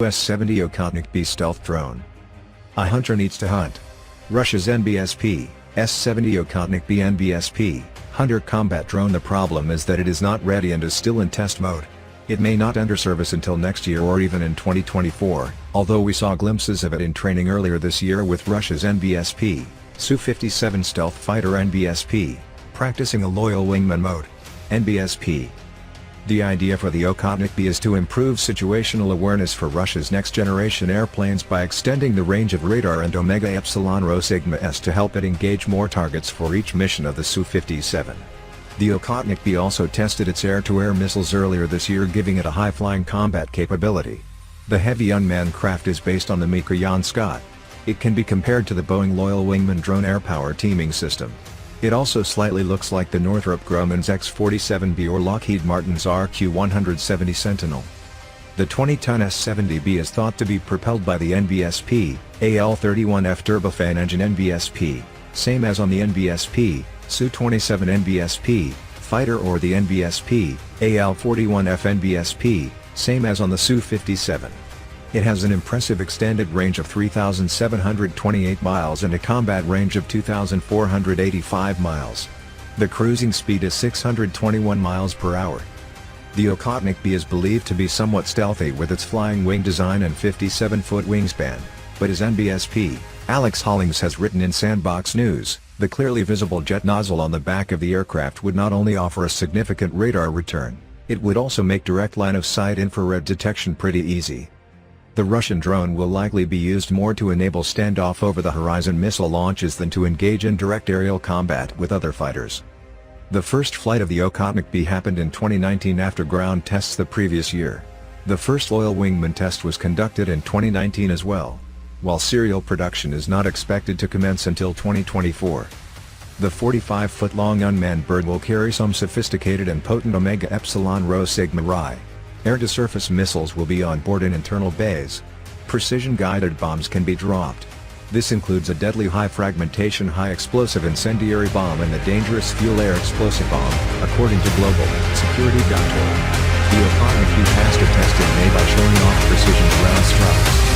S-70 Okhotnik B stealth drone. A hunter needs to hunt. Russia's NBSP, S-70 Okhotnik B NBSP, Hunter combat drone. The problem is that it is not ready and is still in test mode. It may not enter service until next year or even in 2024, although we saw glimpses of it in training earlier this year with Russia's NBSP, Su57 stealth fighter NBSP, practicing a Loyal Wingman mode. NBSP. The idea for the Okhotnik B is to improve situational awareness for Russia's next-generation airplanes by extending the range of radar and ωεәρσռs to help it engage more targets for each mission of the Su57. The Okhotnik B also tested its air-to-air missiles earlier this year, giving it a high-flying combat capability. The heavy unmanned craft is based on the Mikoyan Skat. It can be compared to the Boeing Loyal Wingman drone Airpower Teaming System. It also slightly looks like the Northrop Grummans X47B or Lockheed Martins RQ170 Sentinel. The 20-ton S70B is thought to be propelled by the NBSP, AL31F turbofan engine NBSP, same as on the NBSP, Su27 NBSP, fighter, or the NBSP, AL41F NBSP, same as on the Su57. It has an impressive extended range of 3,728 miles and a combat range of 2,485 miles. The cruising speed is 621 miles per hour. The Okhotnik B is believed to be somewhat stealthy with its flying wing design and 57-foot wingspan, but as NBSP, Alex Hollings has written in Sandbox News, the clearly visible jet nozzle on the back of the aircraft would not only offer a significant radar return, it would also make direct line-of-sight infrared detection pretty easy. The Russian drone will likely be used more to enable standoff over-the-horizon missile launches than to engage in direct aerial combat with other fighters. The first flight of the Okhotnik B happened in 2019 after ground tests the previous year. The first Loyal Wingman test was conducted in 2019 as well, while serial production is not expected to commence until 2024. The 45-foot-long unmanned bird will carry some sophisticated and potent ωεәρσռs. Air-to-surface missiles will be on board in internal bays. Precision-guided bombs can be dropped. This includes a deadly high-fragmentation high-explosive incendiary bomb and the dangerous fuel-air explosive bomb, according to globalsecurity.org. The Okhotnik B passed a test in May by showing off precision ground strikes.